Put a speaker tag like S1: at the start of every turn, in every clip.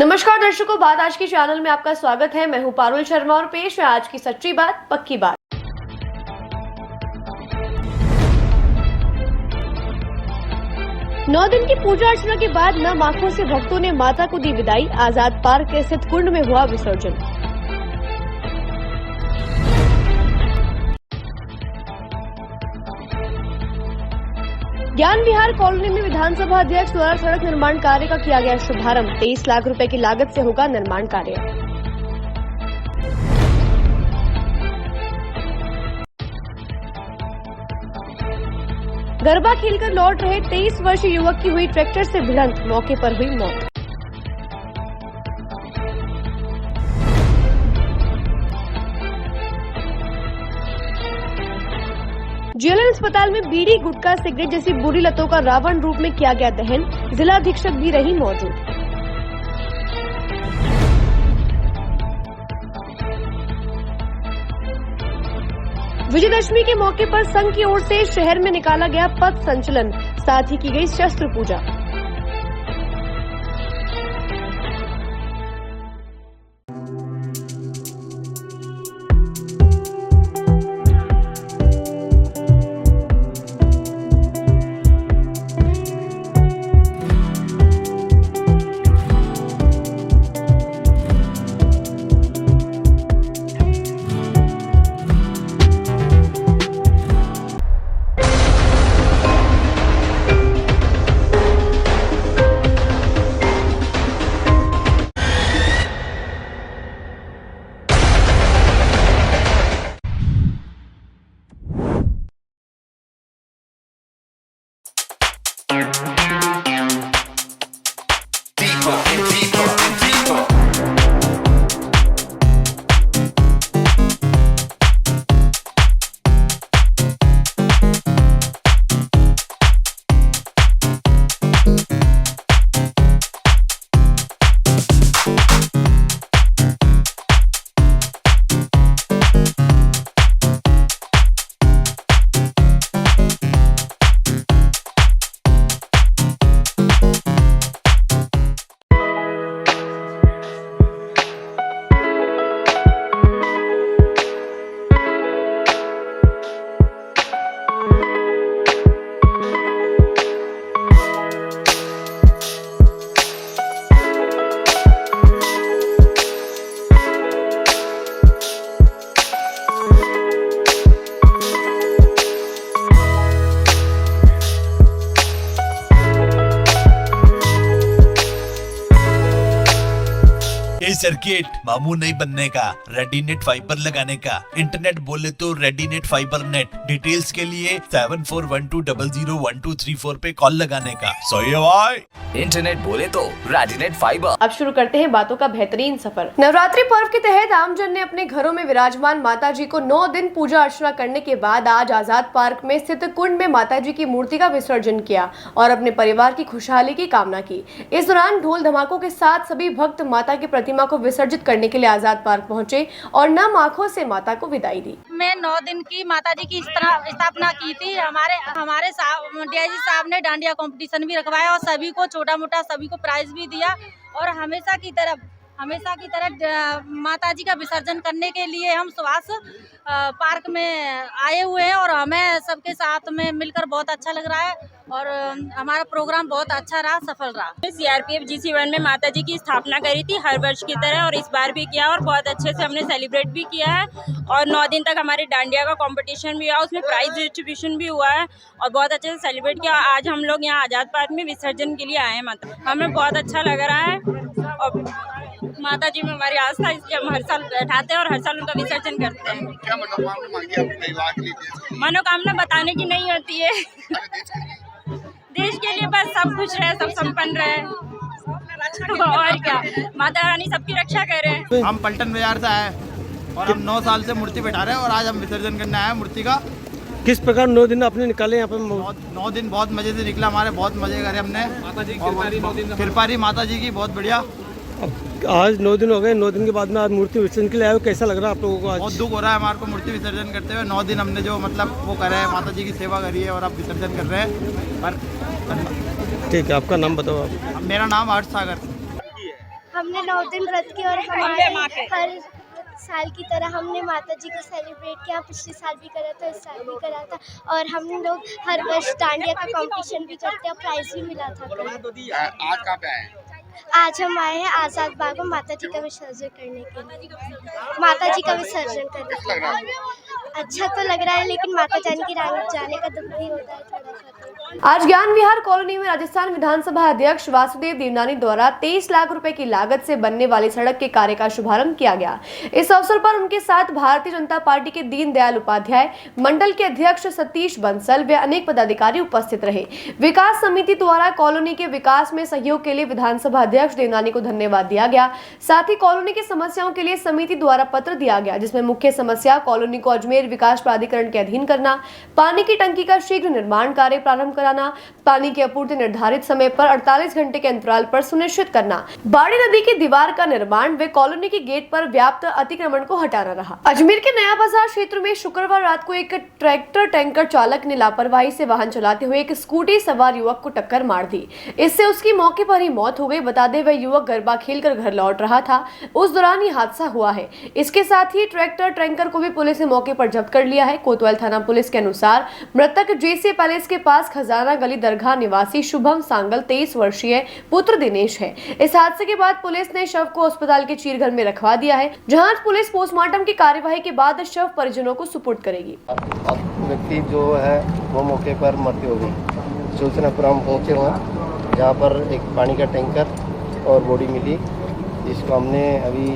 S1: नमस्कार दर्शकों, बात आज की चैनल में आपका स्वागत है। मैं हूं पारुल शर्मा और पेश है आज की सच्ची बात पक्की बात। नौ दिन की पूजा अर्चना के बाद नम आंखों से भक्तों ने माता को दी विदाई। आजाद पार्क स्थित कुंड में हुआ विसर्जन। ज्ञान विहार कॉलोनी में विधानसभा अध्यक्ष द्वारा सड़क निर्माण कार्य का किया गया शुभारंभ। 23 लाख रुपए की लागत से होगा निर्माण कार्य। गरबा खेलकर लौट रहे 23 वर्षीय युवक की हुई ट्रैक्टर से भिड़ंत, मौके पर हुई मौत। जेएलएन अस्पताल में बीड़ी, गुटखा, सिगरेट जैसी बुरी लतों का रावण रूप में किया गया दहन। जिला अधीक्षक भी रही मौजूद। विजयदशमी के मौके पर संघ की ओर से शहर में निकाला गया पथ संचलन, साथ ही की गई शस्त्र पूजा।
S2: सर्किट मामू नहीं बनने का, रेडीनेट फाइबर लगाने का। इंटरनेट बोले तो रेडीनेट फाइबर नेट। डिटेल्स के लिए 7412001234 पे कॉल लगाने का। सही है भाई।
S3: इंटरनेट बोले तो रेडीनेट फाइबर।
S1: अब शुरू करते हैं बातों का बेहतरीन सफर। नवरात्रि पर्व के तहत आमजन ने अपने घरों में विराजमान माता जी को 9 दिन पूजा अर्चना करने के बाद आज आजाद पार्क में स्थित कुंड में माता जी की मूर्ति का विसर्जन किया और अपने परिवार की खुशहाली की कामना की। इस दौरान ढोल धमाकों के साथ सभी भक्त माता की प्रतिमा को विसर्जित करने के लिए आजाद पार्क पहुंचे और नम आंखों से माता को विदाई दी।
S4: मैं 9 दिन की माता जी की स्थापना की थी। हमारे डीआईजी साहब ने डांडिया कंपटीशन भी रखवाया और सभी को छोटा मोटा सभी को प्राइज भी दिया और हमेशा की तरह माता जी का विसर्जन करने के लिए हम सुभाष पार्क में आए हुए हैं और हमें सबके साथ में मिलकर बहुत अच्छा लग रहा है और हमारा प्रोग्राम बहुत अच्छा रहा, सफल रहा।
S5: सीआरपीएफ GC1 में माता जी की स्थापना करी थी हर वर्ष की तरह और इस बार भी किया और बहुत अच्छे से हमने सेलिब्रेट भी किया है और 9 दिन तक हमारे डांडिया का कंपटीशन भी हुआ, उसमें प्राइज डिस्ट्रीब्यूशन भी हुआ है और बहुत अच्छे से सेलिब्रेट किया। आज हम लोग यहाँ आजाद पार्क में विसर्जन के लिए आए हैं माता, हमें बहुत अच्छा लग रहा है और माता जी में हमारी आस्था, इसलिए हम हर साल बैठाते हैं और हर साल उनका विसर्जन करते हैं।
S6: क्या मनोकामना मांगी आपने परिवार के लिए?
S5: मनोकामना बताने की नहीं होती है। देश के लिए बस सब खुश रहे, सब संपन्न रहे और क्या, माता रानी सबकी रक्षा करे।
S7: हम पलटन बाजार से आए और हम 9 साल से मूर्ति बैठा रहे हैं और आज हम विसर्जन करने आए हैं मूर्ति का।
S8: किस प्रकार 9 दिन आपने निकाले यहाँ पे?
S7: 9 दिन बहुत मजे से निकला, हमारे बहुत मजे करे हमने। कृपा रही माता जी की, बहुत बढ़िया।
S8: आज 9 दिन हो गए, 9 दिन के बाद में आज मूर्ति विसर्जन के लिए आए हो, कैसा लग रहा है आप लोगों को? आज
S7: बहुत दुख हो रहा है हमारे को मूर्ति विसर्जन करते हुए। 9 दिन हमने जो मतलब वो करे है, माता जी की सेवा करी है और अब विसर्जन कर रहे हैं। पर
S8: ठीक है, आपका नाम बताओ आप।
S7: मेरा नाम हर्ष सागर।
S9: हमने 9 दिन व्रत किया और हमारे हर साल की तरह हमने माता जी को सेलिब्रेट किया। पिछले साल भी करा था, इस साल भी करा था और हम लोग हर वर्ष डांडिया का कंपटीशन भी करते हैं और प्राइज़ भी मिला था कल।
S6: आज कहाँ पे आए हैं?
S9: आज हम आए हैं आज़ाद बाग में माता जी का विसर्जन करने के लिए। माता जी का विसर्जन करने के लिए अच्छा तो लग रहा है, लेकिन माता जाने की जाने का दुख भी होता है थोड़ा सा।
S1: आज ज्ञान विहार कॉलोनी में राजस्थान विधानसभा अध्यक्ष वासुदेव देवनानी द्वारा 23 लाख रुपए की लागत से बनने वाली सड़क के कार्य का शुभारंभ किया गया। इस अवसर पर उनके साथ भारतीय जनता पार्टी के दीनदयाल उपाध्याय मंडल के अध्यक्ष सतीश बंसल व अनेक पदाधिकारी उपस्थित रहे। विकास समिति द्वारा कॉलोनी के विकास में सहयोग के लिए विधानसभा अध्यक्ष देवनानी को धन्यवाद दिया गया। साथ ही कॉलोनी की समस्याओं के लिए समिति द्वारा पत्र दिया गया, जिसमें मुख्य समस्या कॉलोनी को अजमेर विकास प्राधिकरण के अधीन करना, पानी की टंकी का शीघ्र निर्माण कार्य प्रारंभ कराना, पानी की आपूर्ति निर्धारित समय पर 48 घंटे के अंतराल पर सुनिश्चित करना, बाड़ी नदी की दीवार का निर्माण व कॉलोनी के गेट पर व्याप्त अतिक्रमण को हटाना रहा। अजमेर के नया बाजार क्षेत्र में शुक्रवार रात को एक ट्रैक्टर टैंकर चालक ने लापरवाही से वाहन चलाते हुए एक स्कूटी सवार युवक को टक्कर मार दी। इससे उसकी मौके पर ही मौत हो गई। बता दें, वह युवक गरबा खेलकर घर लौट रहा था, उस दौरान ये हादसा हुआ है। इसके साथ ही ट्रैक्टर टैंकर को भी पुलिस ने मौके पर जब्त कर लिया है। कोतवाल थाना पुलिस के अनुसार मृतक जेसी पैलेस के पास खजाना गली दरगाह निवासी शुभम सांगल 23 वर्षीय पुत्र दिनेश है। इस हादसे के बाद पुलिस ने शव को अस्पताल के चीरघर में रखवा दिया है, जहां पुलिस पोस्टमार्टम की कार्यवाही के बाद शव परिजनों को सुपुर्द करेगी।
S10: व्यक्ति जो है वो मौके पर मृत्यु हो गई। सूचना पर हम पहुँचे वहाँ, जहाँ पर एक पानी का टैंकर और बॉडी मिली, जिसको हमने अभी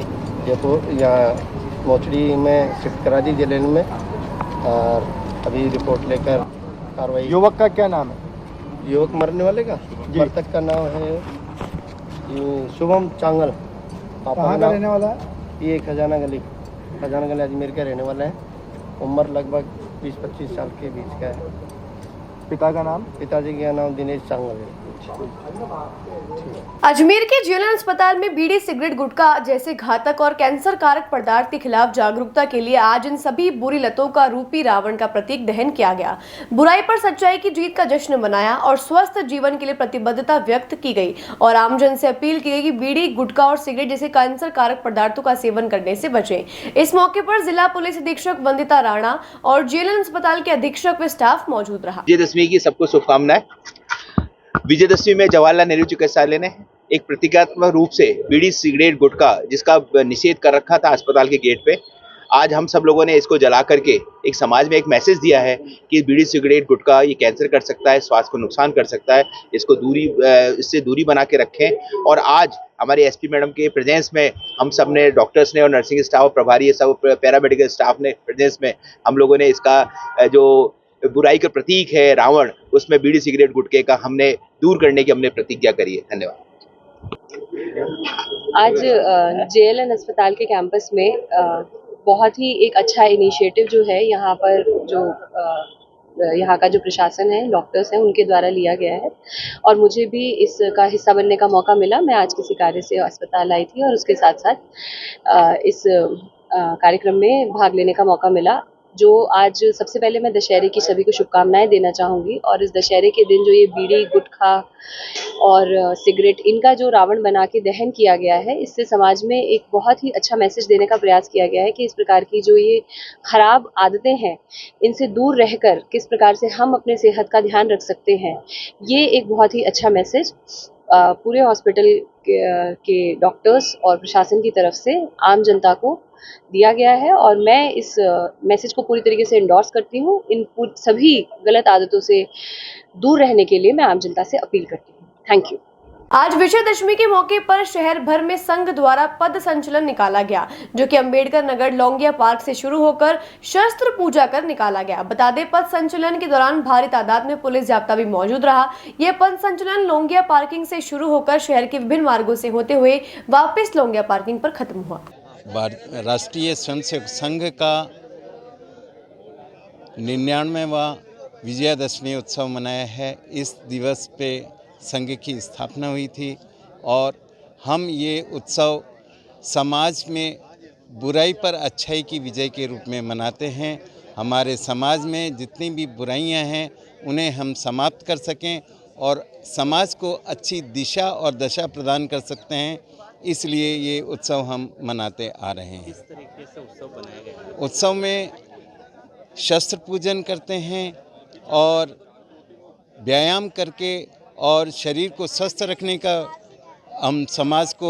S10: जयपुर यहाँ मोचड़ी में शिफ्ट करा दी जेल में और अभी रिपोर्ट लेकर कार्रवाई।
S7: युवक का क्या नाम है?
S10: युवक मरने वाले का, मृतक का नाम है शुभम चांगल।
S7: कहाँ का रहने वाला है?
S10: ये खजाना गली अजमेर का रहने वाला है। उम्र लगभग 20-25 साल के बीच का है।
S7: पिता का नाम?
S10: पिताजी का नाम दिनेश चांगल है।
S1: अजमेर के जेएलएन अस्पताल में बीड़ी, सिगरेट, गुटखा जैसे घातक और कैंसर कारक पदार्थ के खिलाफ जागरूकता के लिए आज इन सभी बुरी लतों का रूपी रावण का प्रतीक दहन किया गया। बुराई पर सच्चाई की जीत का जश्न मनाया और स्वस्थ जीवन के लिए प्रतिबद्धता व्यक्त की गई और आमजन से अपील की गई कि बीड़ी, गुटखा और सिगरेट जैसे कैंसर कारक पदार्थों का सेवन करने से बचें। इस मौके पर जिला पुलिस अधीक्षक वंदिता राणा और जेएलएन अस्पताल के अधीक्षक व स्टाफ मौजूद रहा।
S11: विजयदशमी की सबको शुभकामनाएं। विजयदशमी में जवाहरलाल नेहरू चिकित्सालय ने एक प्रतीकात्मक रूप से बीड़ी, सिगरेट, गुटखा जिसका निषेध कर रखा था अस्पताल के गेट पे, आज हम सब लोगों ने इसको जला करके एक समाज में एक मैसेज दिया है कि बीड़ी, सिगरेट, गुटखा ये कैंसर कर सकता है, स्वास्थ्य को नुकसान कर सकता है, इससे दूरी बना के रखें। और आज हमारे एसपी मैडम के प्रेजेंस में हम सब ने, डॉक्टर्स ने और नर्सिंग स्टाफ, प्रभारी सब पैरामेडिकल स्टाफ ने प्रेजेंस में हम लोगों ने इसका जो बुराई का प्रतीक है रावण, उसमें बीड़ी, सिगरेट, गुटखे का हमने दूर करने की हमने प्रतिज्ञा करी है। धन्यवाद।
S12: आज जेएलएन अस्पताल के कैंपस में बहुत ही एक अच्छा इनिशिएटिव जो है यहाँ पर जो यहाँ का जो प्रशासन है, डॉक्टर्स हैं, उनके द्वारा लिया गया है और मुझे भी इसका हिस्सा बनने का मौका मिला। मैं आज किसी कार्य से अस्पताल आई थी और उसके साथ साथ इस कार्यक्रम में भाग लेने का मौका मिला। जो आज सबसे पहले मैं दशहरे की सभी को शुभकामनाएं देना चाहूँगी और इस दशहरे के दिन जो ये बीड़ी, गुटखा और सिगरेट इनका जो रावण बना के दहन किया गया है, इससे समाज में एक बहुत ही अच्छा मैसेज देने का प्रयास किया गया है कि इस प्रकार की जो ये खराब आदतें हैं, इनसे दूर रहकर किस प्रकार से हम अपने सेहत का ध्यान रख सकते हैं। ये एक बहुत ही अच्छा मैसेज पूरे हॉस्पिटल के डॉक्टर्स और प्रशासन की तरफ से आम जनता को दिया गया है और मैं इस मैसेज को पूरी तरीके से एंडोर्स करती हूँ। इन सभी गलत आदतों से दूर रहने के लिए मैं आम जनता से अपील करती हूँ। Thank you.
S1: आज विजयदशमी के मौके पर शहर भर में संघ द्वारा पद संचलन निकाला गया, जो कि अंबेडकर नगर लौंगिया पार्क से शुरू होकर शस्त्र पूजा कर निकाला गया। बता दें, पद संचलन के दौरान भारी तादाद में पुलिस जाब्ता भी मौजूद रहा। यह पद संचलन लौंगिया पार्किंग से शुरू होकर शहर के विभिन्न मार्गों से होते हुए वापस लौंगिया पार्किंग पर खत्म हुआ।
S13: राष्ट्रीय स्वयंसेवक संघ का 99वां विजयादशमी उत्सव मनाया है। इस दिवस पे संघ की स्थापना हुई थी और हम ये उत्सव समाज में बुराई पर अच्छाई की विजय के रूप में मनाते हैं। हमारे समाज में जितनी भी बुराइयां हैं उन्हें हम समाप्त कर सकें और समाज को अच्छी दिशा और दशा प्रदान कर सकते हैं। इसलिए ये उत्सव हम मनाते आ रहे हैं।
S8: किस तरीके से उत्सव बनाया गया है?
S13: उत्सव में शस्त्र पूजन करते हैं और व्यायाम करके और शरीर को स्वस्थ रखने का हम समाज को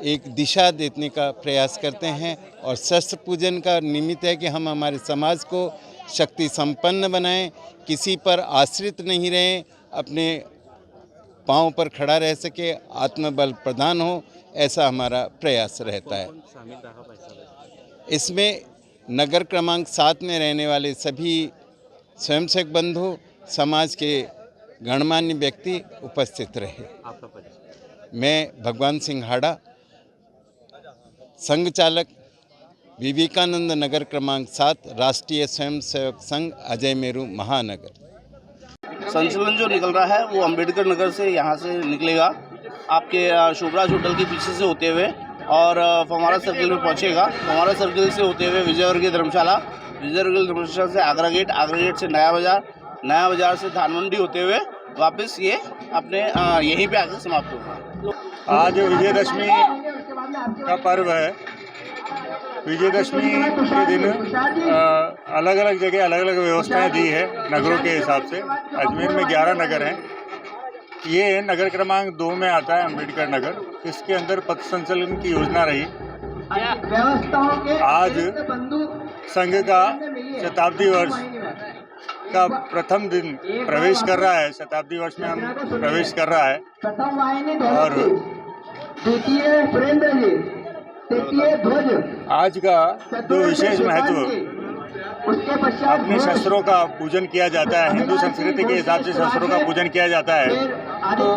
S13: एक दिशा देने का प्रयास करते हैं। और शस्त्र पूजन का निमित्त है कि हम हमारे समाज को शक्ति संपन्न बनाएं, किसी पर आश्रित नहीं रहें, अपने पाँव पर खड़ा रह सके, आत्मबल प्रदान हो, ऐसा हमारा प्रयास रहता है।
S8: कौन शामिल रहा भाई साहब?
S13: इसमें नगर क्रमांक 7 में रहने वाले सभी स्वयंसेवक बंधु, समाज के गणमान्य व्यक्ति उपस्थित रहे।
S8: आपका परिचय?
S13: मैं भगवान सिंह हाड़ा, संघ चालक, विवेकानंद नगर क्रमांक 7, राष्ट्रीय स्वयंसेवक संघ, अजय मेरू, महानगर।
S7: संचलन जो निकल रहा है वो अंबेडकर नगर से यहाँ से निकलेगा, आपके शुभराज होटल के पीछे से होते हुए और फवारा सर्किल में पहुँचेगा। फवारा सर्किल से होते हुए विजयवर्गीय धर्मशाला, विजयवर्गीय धर्मशाला से आगरा गेट से नया बाज़ार से धान मंडी होते हुए वापस ये अपने यहीं पे आकर समाप्त होगा।
S14: आज विजयदशमी का पर्व है। विजयदशमी के दिन अलग अलग जगह अलग अलग व्यवस्थाएं दी है नगरों के हिसाब से। अजमेर में 11 नगर हैं। ये नगर क्रमांक 2 में आता है अम्बेडकर नगर। इसके अंदर पथ संचलन की योजना रही। आज संघ का शताब्दी वर्ष का प्रथम दिन प्रवेश कर रहा है। शताब्दी वर्ष में हम प्रवेश कर रहा है और आज का जो विशेष महत्व, अपने शस्त्रों का पूजन किया जाता है। हिंदू संस्कृति के हिसाब से शस्त्रों का पूजन किया जाता है, तो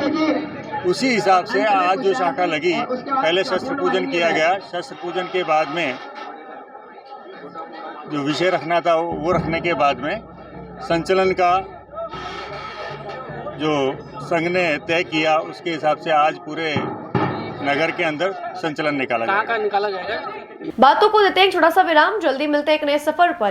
S14: उसी हिसाब से आज जो शाखा लगी, पहले शस्त्र पूजन किया गया। शस्त्र पूजन के बाद में जो विषय रखना था वो रखने के बाद में संचलन का जो संघ ने तय किया, उसके हिसाब से आज पूरे नगर के अंदर संचलन निकाला जाएगा।
S8: कहाँ निकाला जाएगा?
S1: बातों को देते हैं एक छोटा सा विराम, जल्दी मिलते हैं एक नए सफर पर।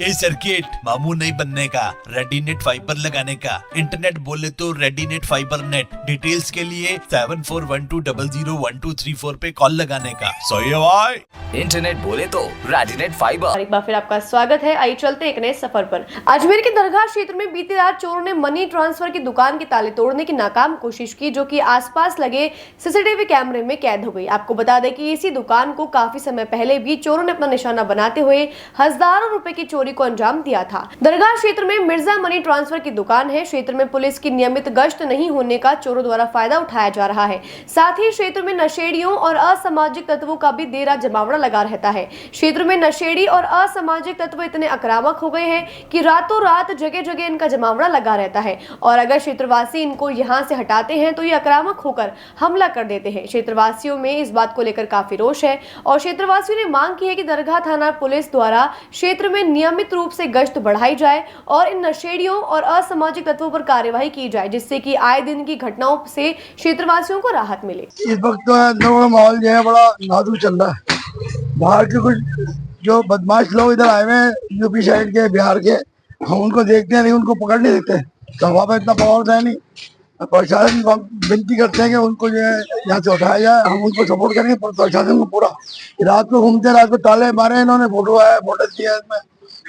S2: ये सर्किट मामू नहीं बनने का, रेडीनेट फाइबर लगाने का, इंटरनेट बोले तो रेडीनेट फाइबर नेट। डिटेल्स के लिए 7412001234 पे कॉल लगाने का। सही है भाई।
S3: इंटरनेट बोले तो रेडीनेट फाइबर।
S1: एक बार फिर आपका स्वागत है। आइए चलते एक नए सफर पर। अजमेर के दरगाह क्षेत्र में बीती रात चोरों ने मनी ट्रांसफर की दुकान के ताले तोड़ने की नाकाम कोशिश की, जो कि आसपास लगे सीसीटीवी कैमरे में कैद हो गई। आपको बता दें कि इसी दुकान को काफी समय पहले भी चोरों ने अपना निशाना बनाते हुए हजारों रुपए की चोरी को अंजाम दिया था। दरगाह क्षेत्र में मिर्जा मनी ट्रांसफर की दुकान है। क्षेत्र में पुलिस की नियमित गश्त नहीं होने का चोरों द्वारा फायदा उठाया जा रहा है। साथ ही क्षेत्र में नशेड़ियों और असामाजिक तत्वों का भी देरा जमावड़ा लगा रहता है। क्षेत्र में नशेड़ी और असामाजिक तत्व इतने आक्रामक हो गए हैं कि रातों रात जगह जगह इनका जमावड़ा लगा रहता है और अगर क्षेत्रवासी इनको यहाँ से हटाते हैं तो ये आक्रामक होकर हमला कर देते हैं। क्षेत्रवासियों में इस बात को लेकर काफी रोष है और क्षेत्रवासियों ने मांग की है कि दरगाह थाना पुलिस द्वारा क्षेत्र में नियमित रूप से गश्त बढ़ाई जाए और इन नशेड़ियों और असामाजिक तत्वों पर कार्यवाही की जाए, जिससे कि आए दिन की घटनाओं से क्षेत्रवासियों को राहत मिले।
S15: इस वक्त तो माहौल जो है बड़ा नाजुक चल रहा है। बाहर के कुछ जो बदमाश लोग इधर आए हुए हैं यूपी साइड के, बिहार के, हम उनको देखते हैं लेकिन उनको पकड़ नहीं सकते। तो वहाँ पर इतना पावर है नहीं। प्रशासन को विनती करते हैं कि उनको जो है यहाँ से उठाया जाए। हम उनको सपोर्ट करेंगे प्रशासन को पूरा। रात को घूमते, रात को ताले मारे इन्होंने, फोटो आया, फोटो दिया इसमें,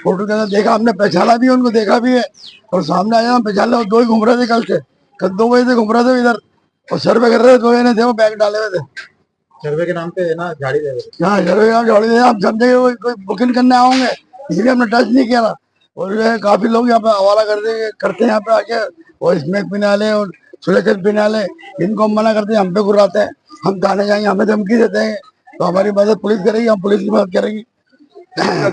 S15: फोटो के अंदर देखा हमने, पहचाना भी है, उनको देखा भी है और सामने आया पहचान लो। 2 ही घूम रहे थे कल से, कल 2 बजे से घूम रहे थे इधर और सर्वे कर रहे थे। 2 जने थे, वो बैग डाले हुए थे। सर्वे के नाम पे ना झाड़ी दे रहे। हाँ, सर्वे के नाम झाड़ी दे। हम समझे कोई बुकिंग करने आओगे, इसलिए हमने टच नहीं किया। और जो है काफी लोग यहाँ पे हवाला करते हैं यहाँ पे आके, और स्मैक पीने वाले और सुलेचर पीने वाले, इनको हम मना करते हैं, हम पे घुराते हैं। हम थाने जाएंगे, हमें धमकी देते हैं तो हमारी मदद पुलिस करेगी, हम पुलिस की मदद करेंगी।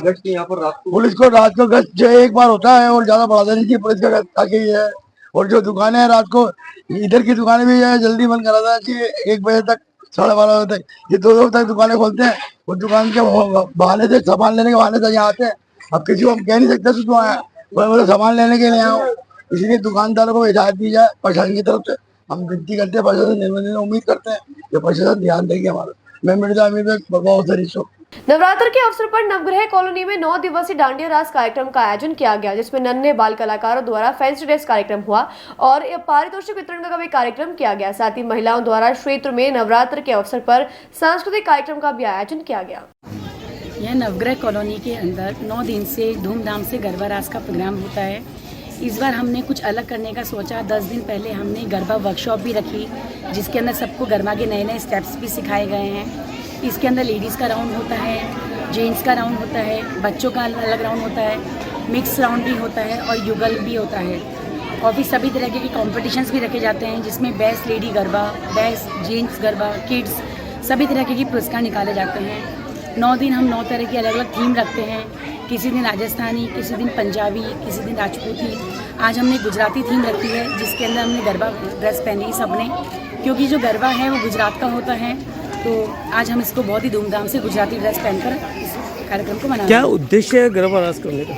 S15: गश्त यहाँ पर पुलिस को रात को गश्त जो 1 बार होता है और ज्यादा बढ़ा देनी चाहिए पुलिस का गश्त, ताकि ये है। और जो दुकानें हैं रात को, इधर की दुकानें भी है जल्दी बंद करा देना चाहिए। 1 बजे तक, 12:30 बजे तक, ये 2 बजे तक दुकानें खोलते हैं। वो दुकान के बहाने से, सामान लेने के बहाने से यहाँ आते हैं। अब किसी को हम कह नहीं सकते तो आया, बोले सामान लेने के लिए आओ। इसलिए दुकानदारों को हिदायत दी जाए प्रशासन की तरफ से। हम विनती करते हैं प्रशासन, उम्मीद करते हैं कि प्रशासन ध्यान देंगे हमारा। मैं मिर्जा अमीर बहुत सारी
S1: नवरात्र के अवसर पर नवग्रह कॉलोनी में 9 दिवसीय डांडिया रास कार्यक्रम का आयोजन किया गया, जिसमें नन्हे बाल कलाकारों द्वारा फैंसी ड्रेस कार्यक्रम हुआ और पारितोषिक वितरण का भी कार्यक्रम किया गया। साथ ही महिलाओं द्वारा क्षेत्र में नवरात्र के अवसर पर सांस्कृतिक कार्यक्रम का भी आयोजन किया गया।
S16: यह नवग्रह कॉलोनी के अंदर 9 दिन से धूमधाम से गरबा रास का प्रोग्राम होता है। इस बार हमने कुछ अलग करने का सोचा। 10 दिन पहले हमने गरबा वर्कशॉप भी रखी, जिसके अंदर सबको गरबा के नए नए स्टेप्स भी सिखाए गए हैं। इसके अंदर लेडीज़ का राउंड होता है, जेंट्स का राउंड होता है, बच्चों का अलग राउंड होता है, मिक्स राउंड भी होता है और युगल भी होता है। और भी सभी तरह के कॉम्पिटिशन्स भी रखे जाते हैं, जिसमें best lady garba, best gents garba, kids, सभी तरह के पुरस्कार निकाले जाते हैं। 9 दिन हम 9 तरह की अलग अलग थीम रखते हैं। किसी दिन राजस्थानी, किसी दिन पंजाबी, किसी दिन राजपूती। आज हमने गुजराती थीम रखी है, जिसके अंदर हमने गरबा ड्रेस पहनी सबने, क्योंकि जो गरबा है वो गुजरात का होता है। तो आज हम इसको बहुत ही धूमधाम से गुजराती ड्रेस पहनकर इस कार्यक्रम को मनाते हैं।
S8: क्या उद्देश्य है गरबा रास करने का?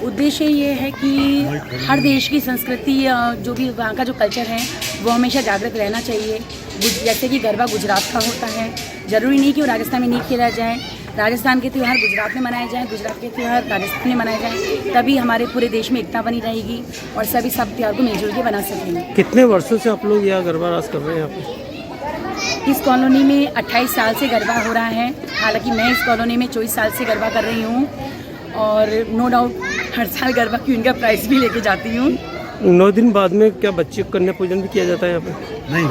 S16: उद्देश्य ये है कि हर देश की संस्कृति, जो भी वहाँ का जो कल्चर है वो हमेशा जागृत रहना चाहिए। जैसे कि गरबा गुजरात का होता है, ज़रूरी नहीं कि वो राजस्थान में नहीं खेला जाए। राजस्थान के त्यौहार गुजरात में मनाए जाएँ, गुजरात के त्यौहार राजस्थान में मनाए जाएँ, तभी हमारे पूरे देश में एकता बनी रहेगी और सभी सब त्यौहार को मिलजुल के बना सकेंगे।
S8: कितने वर्षों से आप लोग यहाँ गरबा रास कर रहे हैं? यहाँ पे
S16: इस कॉलोनी में 28 साल से गरबा हो रहा है। हालांकि मैं इस कॉलोनी में 24 साल से गरबा कर रही हूँ और नो डाउट हर साल गरबा क्वीन का प्राइज़ भी लेके जाती हूँ।
S8: 9 दिन बाद में क्या बच्चे कन्या पूजन भी किया जाता है यहाँ पे?
S14: नहीं,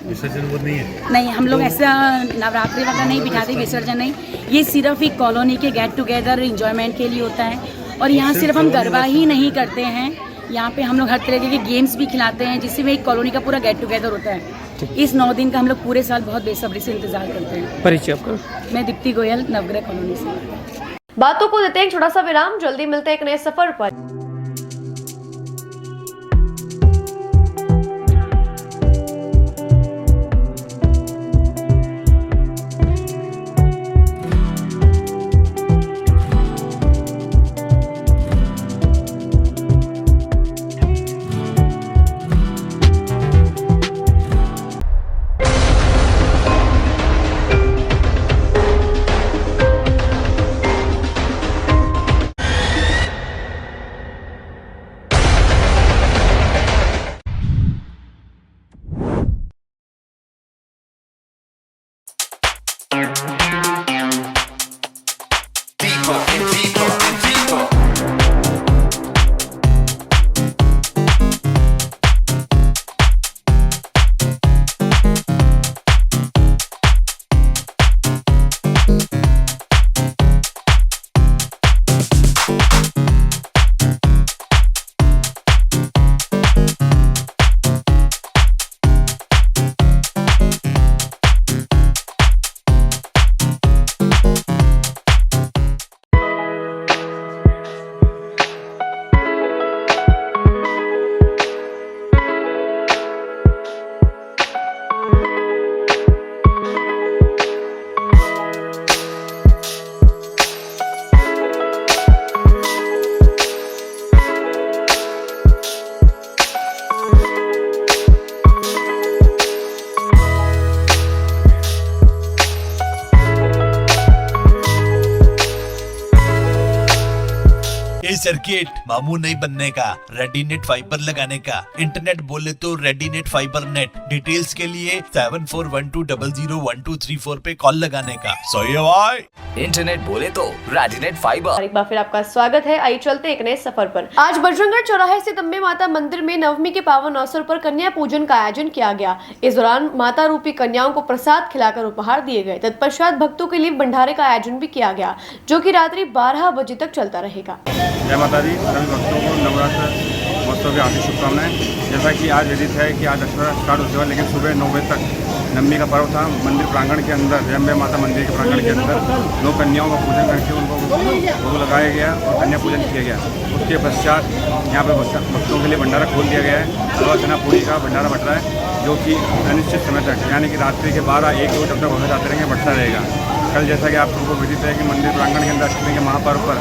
S14: विसर्जन वो नहीं है।
S16: नहीं, हम लोग ऐसा नवरात्रि वगैरह नहीं बिठाते, विसर्जन नहीं। ये सिर्फ एक कॉलोनी के गेट टुगेदर इंजॉयमेंट के लिए होता है। और यहाँ सिर्फ हम गरबा ही नहीं करते हैं, यहाँ पे हम लोग हर तरह के गेम्स भी खिलाते हैं, जिससे में एक कॉलोनी का पूरा गेट टुगेदर होता है। इस 9 दिन का हम लोग पूरे साल बहुत बेसब्री से इंतजार करते हैं।
S8: परिचय आपका?
S16: मैं दीप्ति गोयल, नवग्रह कॉलोनी से।
S1: बातों को देते हैं एक छोटा सा विराम, जल्दी मिलते हैं एक नए सफर पर।
S2: सर्किट मामू नहीं बनने का, रेडीनेट फाइबर लगाने का, इंटरनेट बोले तो रेडीनेट फाइबर नेट। डिटेल्स के लिए 7412001234 पे कॉल लगाने का। सही है भाई।
S3: इंटरनेट बोले तो रेडिनेट फाइबर।
S1: एक बार फिर आपका स्वागत है। आइए चलते एक नए सफर पर। आज बजरंगगढ़ चौराहे स्थित अम्बे माता मंदिर में नवमी के पावन अवसर पर कन्या पूजन का आयोजन किया गया। इस दौरान माता रूपी कन्याओं को प्रसाद खिलाकर उपहार दिए गए। तत्पश्चात भक्तों के लिए भंडारे का आयोजन भी किया गया, जो कि रात्रि 12 बजे तक चलता रहेगा।
S14: जय माता दी। सभी भक्तों को नवरात्र महोत्सव की हार्दिक शुभकामनाएं। जैसा कि आज विदित है कि आज दशहरा स्टार्ट हो चुका है, लेकिन सुबह 9 बजे तक नवमी का पर्व था। मंदिर प्रांगण के अंदर, अम्बे माता मंदिर के प्रांगण के अंदर 9 कन्याओं का पूजन करके उनको भोग लगाया गया और कन्या पूजन किया गया। उसके पश्चात यहाँ पर भक्तों के लिए भंडारा खोल दिया गया है। हलवा चना पूरी का भंडारा बट रहा है, जो कि अनिश्चित समय तक यानी कि रात्रि के 12-1 जब तक भोग जाते रहेंगे बढ़ता रहेगा। कल जैसा कि आप सबको विदित है कि मंदिर प्रांगण के अंदर अष्टमी के महापर्व पर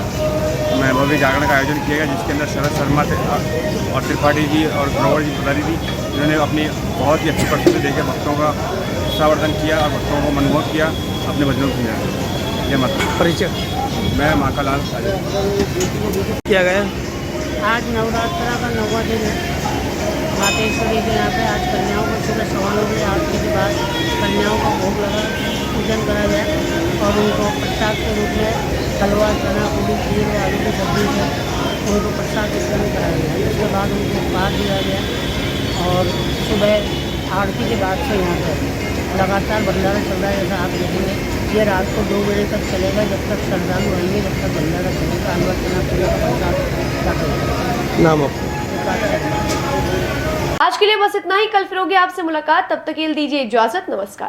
S14: भव्य जागरण का आयोजन किया गया, जिसके अंदर शरद शर्मा थे और त्रिपाठी जी और ग्रोवर जी पधारी थी, जिन्होंने अपनी बहुत ही अच्छी प्रस्तुति देकर भक्तों का उत्साहवर्धन किया और भक्तों को मनमोहक किया अपने भजनों की। जय माता। परिचय। मैं माखा लाल
S8: किया गया।
S16: आज नवरात्र का 9वां दिन है। मातेश्वरी के यहाँ पे आज कन्याओं को सुबह 9:15 बजे आरती के बाद कन्याओं का भोग लगा पूजन करा गया और उनको प्रसाद के रूप में हलवा चना पूरी खीर और आलू की सब्जी से उनको प्रसाद वितरण कराया गया। उसके बाद उनको उपहार दिया गया और सुबह आरती के बाद से यहाँ पर लगातार भंडारा चल रहा है। जैसा आप देखेंगे ये रात को 2 बजे तक चलेगा, जब तक श्रद्धालु रहेंगे जब तक भंडारा चलेगा। हलवा चना पूरी का प्रसाद रखेगा।
S8: नाम
S1: आज के लिए बस इतना ही। कल फिर होगी आपसे मुलाकात, तब तक के लिए दीजिए इजाजत। नमस्कार।